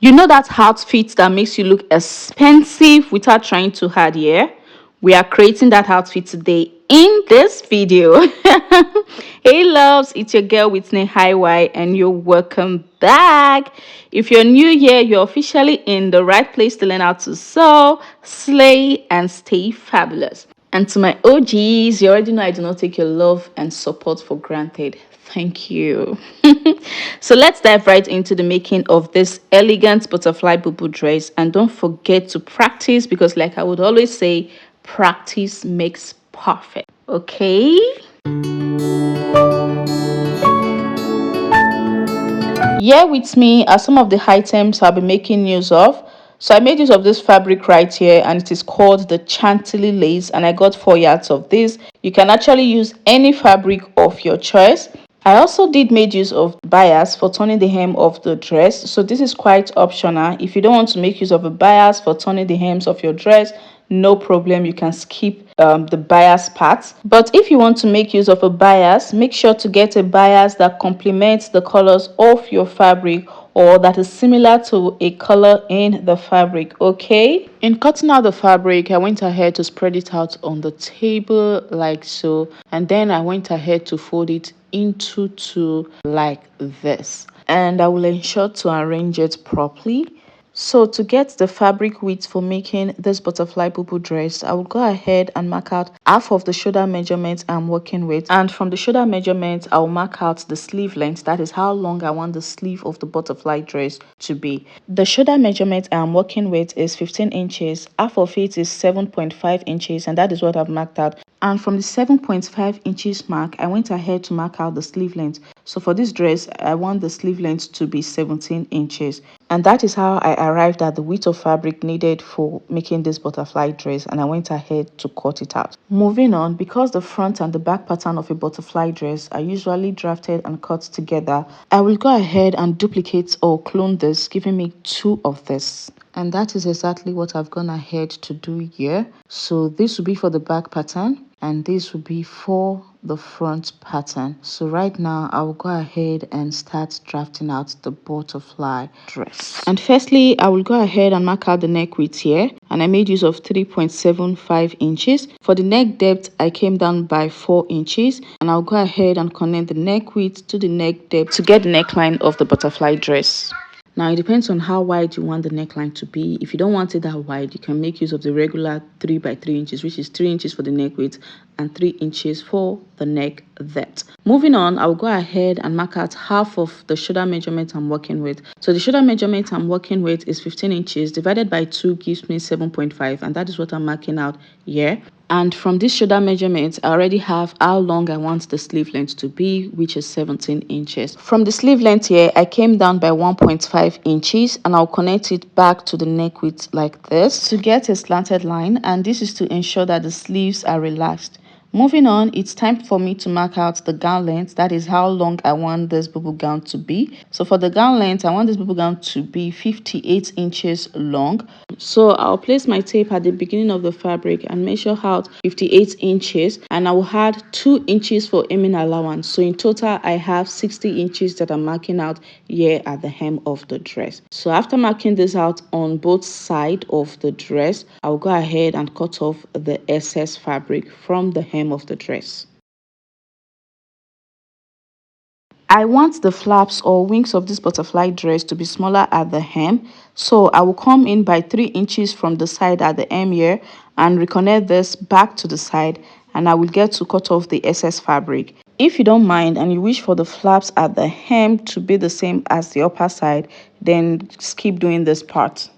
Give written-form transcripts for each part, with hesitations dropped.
You know that outfit that makes you look expensive without trying too hard, yeah? We are creating that outfit today in this video. Hey loves, it's your girl Whitney Highway and you're welcome back. If you're new here, you're officially in the right place to learn how to sew, slay, and stay fabulous. And to my OGs, you already know I do not take your love and support for granted. Thank you. So let's dive right into the making of this elegant butterfly bubu dress. And don't forget to practice because, like I would always say, practice makes perfect. Okay? Here with me are some of the items I'll be making use of. So I made use of this fabric right here and it is called the Chantilly lace and I got 4 yards of this. You can actually use any fabric of your choice. I also did made use of bias for turning the hem of the dress. So this is quite optional. If you don't want to make use of a bias for turning the hems of your dress, no problem, you can skip the bias part. But if you want to make use of a bias, make sure to get a bias that complements the colors of your fabric or that is similar to a color in the fabric. Okay, in cutting out the fabric, I went ahead to spread it out on the table like so, and then I went ahead to fold it into two like this, and I will ensure to arrange it properly. So to get the fabric width for making this butterfly bubu dress, I will go ahead and mark out half of the shoulder measurement I'm working with. And from the shoulder measurement, I'll mark out the sleeve length. That is how long I want the sleeve of the butterfly dress to be. The shoulder measurement I'm working with is 15 inches. Half of it is 7.5 inches and that is what I've marked out. And from the 7.5 inches mark, I went ahead to mark out the sleeve length. So for this dress, I want the sleeve length to be 17 inches. And that is how I arrived at the width of fabric needed for making this butterfly dress, and I went ahead to cut it out. Moving on, because the front and the back pattern of a butterfly dress are usually drafted and cut together, I will go ahead and duplicate or clone this, giving me 2 of this. And that is exactly what I've gone ahead to do here. So this will be for the back pattern and this will be for the front pattern. So right now I'll go ahead and start drafting out the butterfly dress. And firstly, I will go ahead and mark out the neck width here, and I made use of 3.75 inches. For the neck depth, I came down by 4 inches, and I'll go ahead and connect the neck width to the neck depth to get the neckline of the butterfly dress. Now, it depends on how wide you want the neckline to be. If you don't want it that wide, you can make use of the regular 3 by 3 inches, which is 3 inches for the neck width and 3 inches for the neck depth. Moving on, I'll go ahead and mark out half of the shoulder measurement I'm working with. So the shoulder measurement I'm working with is 15 inches divided by 2 gives me 7.5, and that is what I'm marking out here. And from this shoulder measurement, I already have how long I want the sleeve length to be, which is 17 inches. From the sleeve length here, I came down by 1.5 inches and I'll connect it back to the neck width like this to get a slanted line. And this is to ensure that the sleeves are relaxed. Moving on, it's time for me to mark out the gown length. That is how long I want this bubu gown to be. So for the gown length, I want this bubu gown to be 58 inches long. So I'll place my tape at the beginning of the fabric and measure out 58 inches, and I will add 2 inches for hemming allowance. So in total, I have 60 inches that I'm marking out here at the hem of the dress. So after marking this out on both sides of the dress, I'll go ahead and cut off the excess fabric from the hem of the dress. I want the flaps or wings of this butterfly dress to be smaller at the hem. So I will come in by 3 inches from the side at the hem here and reconnect this back to the side, and I will get to cut off the excess fabric. If you don't mind and you wish for the flaps at the hem to be the same as the upper side, then just keep doing this part.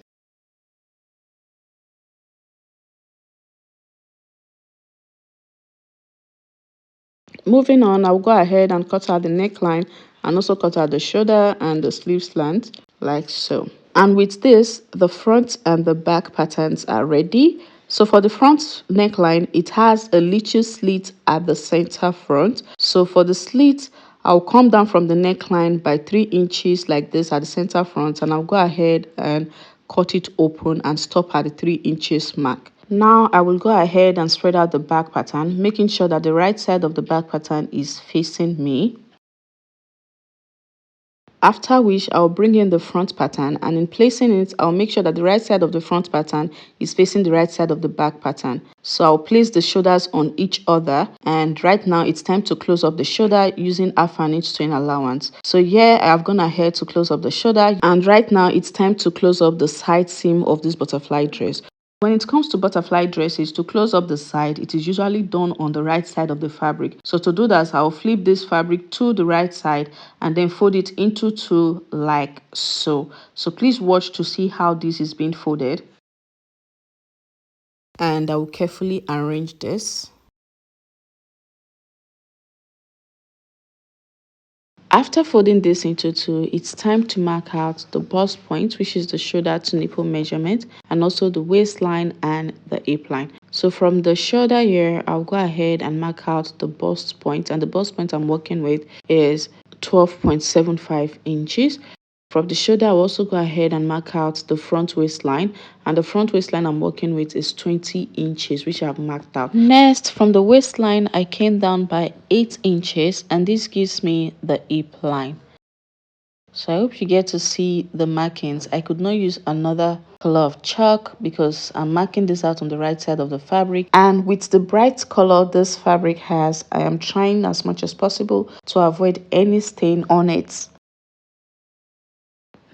Moving on, I'll go ahead and cut out the neckline and also cut out the shoulder and the sleeve slant like so. And with this, the front and the back patterns are ready. So for the front neckline, it has a little slit at the center front. So for the slit, I'll come down from the neckline by 3 inches like this at the center front, and I'll go ahead and cut it open and stop at the 3 inches mark. Now I will go ahead and spread out the back pattern, making sure that the right side of the back pattern is facing me. After which I'll bring in the front pattern, and in placing it, I'll make sure that the right side of the front pattern is facing the right side of the back pattern. So I'll place the shoulders on each other, and right now it's time to close up the shoulder using half an inch twin allowance. So here I've gone ahead to close up the shoulder, and right now it's time to close up the side seam of this butterfly dress. When it comes to butterfly dresses, to close up the side, it is usually done on the right side of the fabric. So to do that, I'll flip this fabric to the right side and then fold it into two like so. So please watch to see how this is being folded. And I will carefully arrange this. After folding this into two, it's time to mark out the bust point, which is the shoulder to nipple measurement, and also the waistline and the hip line. So from the shoulder here, I'll go ahead and mark out the bust point, and the bust point I'm working with is 12.75 inches. From the shoulder, I'll also go ahead and mark out the front waistline, and the front waistline I'm working with is 20 inches, which I've marked out. Next, from the waistline, I came down by 8 inches, and this gives me the hip line. So I hope you get to see the markings. I could not use another color of chalk because I'm marking this out on the right side of the fabric. And with the bright color this fabric has, I am trying as much as possible to avoid any stain on it.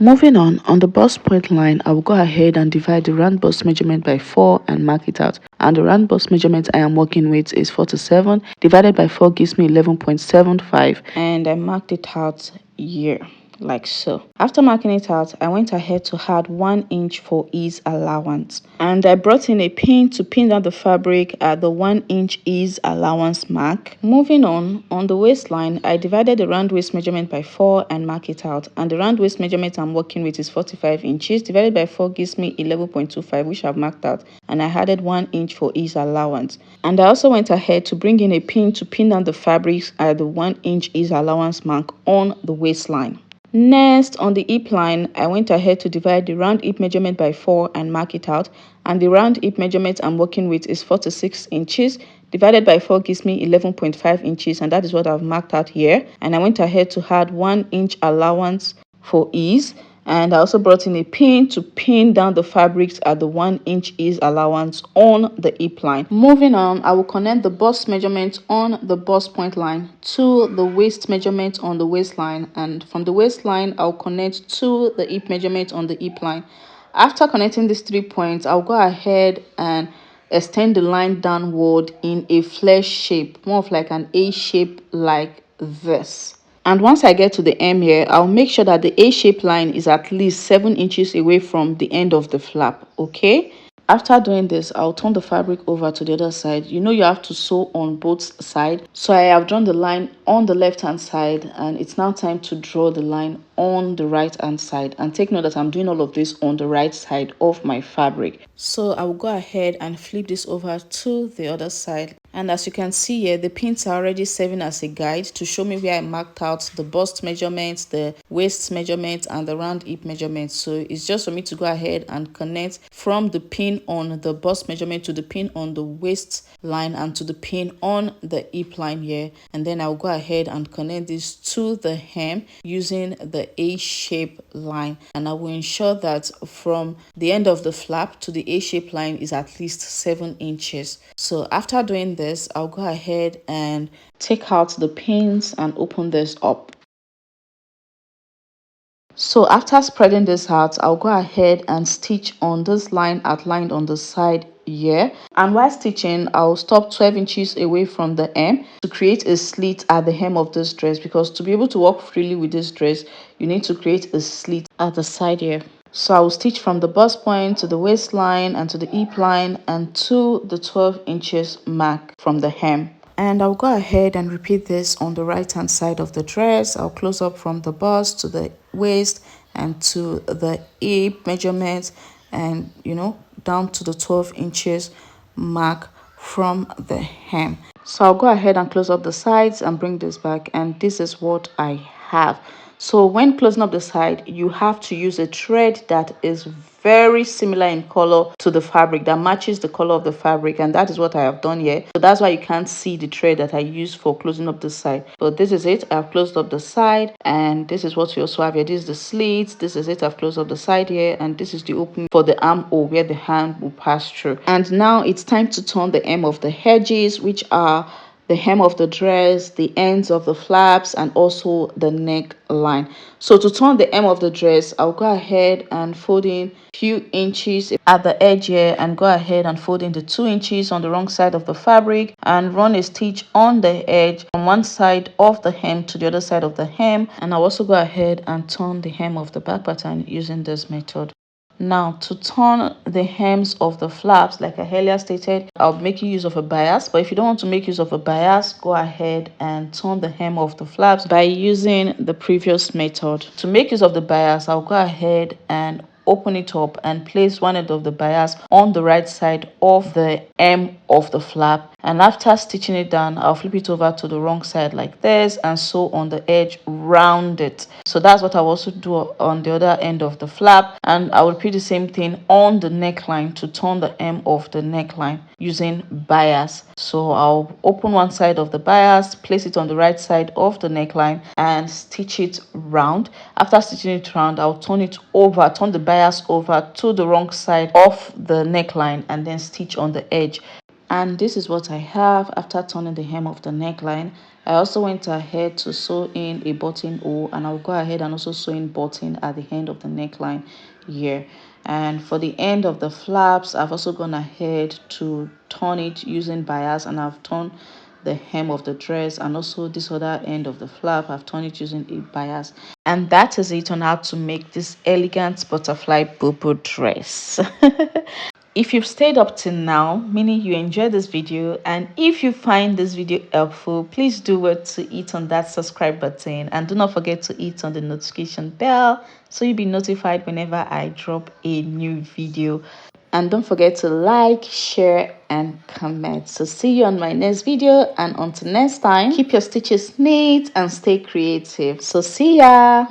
Moving on the bust point line, I will go ahead and divide the round bust measurement by 4 and mark it out. And the round bust measurement I am working with is 47. Divided by 4 gives me 11.75. And I marked it out here, like so. After marking it out, I went ahead to add 1 inch for ease allowance. And I brought in a pin to pin down the fabric at the 1 inch ease allowance mark. Moving on the waistline, I divided the round waist measurement by 4 and mark it out. And the round waist measurement I'm working with is 45 inches. Divided by 4 gives me 11.25, which I've marked out. And I added 1 inch for ease allowance. And I also went ahead to bring in a pin to pin down the fabrics at the 1 inch ease allowance mark on the waistline. Next, on the hip line, I went ahead to divide the round hip measurement by 4 and mark it out. And the round hip measurement I'm working with is 46 inches. Divided by 4 gives me 11.5 inches, and that is what I've marked out here. And I went ahead to add 1 inch allowance for ease. And I also brought in a pin to pin down the fabrics at the 1 inch ease allowance on the hip line. Moving on, I will connect the bust measurement on the bust point line to the waist measurement on the waistline, and from the waistline I'll connect to the hip measurement on the hip line. After connecting these 3 points, I'll go ahead and extend the line downward in a flesh shape, more of like an A shape like this. And once I get to the hem here, I'll make sure that the A-shaped line is at least 7 inches away from the end of the flap, okay? After doing this, I'll turn the fabric over to the other side. You know you have to sew on both sides. So I have drawn the line on the left-hand side, and it's now time to draw the line on the right-hand side. And take note that I'm doing all of this on the right side of my fabric. So I will go ahead and flip this over to the other side. And as you can see here, the pins are already serving as a guide to show me where I marked out the bust measurements, the waist measurements, and the round hip measurements. So it's just for me to go ahead and connect from the pin on the bust measurement to the pin on the waist line and to the pin on the hip line here. And then I'll go ahead and connect this to the hem using the A-shape line. And I will ensure that from the end of the flap to the A-shape line is at least 7 inches. So after doing this, I'll go ahead and take out the pins and open this up. So after spreading this out, I'll go ahead and stitch on this line outlined on the side here. And while stitching, I'll stop 12 inches away from the hem to create a slit at the hem of this dress, because to be able to walk freely with this dress, you need to create a slit at the side here. So I will stitch from the bust point to the waistline and to the hip line and to the 12 inches mark from the hem. And I'll go ahead and repeat this on the right hand side of the dress. I'll close up from the bust to the waist and to the hip measurements, and down to the 12 inches mark from the hem. So I'll go ahead and close up the sides and bring this back, and this is what I have. So when closing up the side, you have to use a thread that is very similar in color to the fabric, that matches the color of the fabric, and that is what I have done here. So that's why you can't see the thread that I use for closing up the side. But this is it. I've closed up the side, and this is what you also have here. This is the slits. This is it. I've closed up the side here, and this is the opening for the armhole where the hand will pass through. And now it's time to turn the hem of the edges, which are the hem of the dress, the ends of the flaps, and also the neckline. So to turn the hem of the dress, I'll go ahead and fold in few inches at the edge here, and go ahead and fold in the 2 inches on the wrong side of the fabric, and run a stitch on the edge from one side of the hem to the other side of the hem. And I'll also go ahead and turn the hem of the back pattern using this method. Now, to turn the hems of the flaps, like I earlier stated, I'll be making use of a bias. But if you don't want to make use of a bias, go ahead and turn the hem of the flaps by using the previous method. To make use of the bias, I'll go ahead and open it up and place one end of the bias on the right side of the hem of the flap, and after stitching it down, I'll flip it over to the wrong side like this and sew on the edge round it. So that's what I'll also do on the other end of the flap, and I will repeat the same thing on the neckline to turn the hem of the neckline using bias. So I'll open one side of the bias, place it on the right side of the neckline, and stitch it round. After stitching it round, I'll turn the bias over to the wrong side of the neckline, and then stitch on the edge. And this is what I have after turning the hem of the neckline. I also went ahead to sew in a buttonhole, and I'll go ahead and also sew in button at the end of the neckline here. And for the end of the flaps, I've also gone ahead to turn it using bias, and I've turned the hem of the dress, and also this other end of the flap I've turned it using a bias. And that is it on how to make this elegant butterfly bubu dress. If you've stayed up till now, meaning you enjoyed this video, and if you find this video helpful, please do well to hit on that subscribe button, and do not forget to hit on the notification bell so you'll be notified whenever I drop a new video. And don't forget to like, share, and comment. So see you on my next video, and until next time, keep your stitches neat and stay creative. So see ya.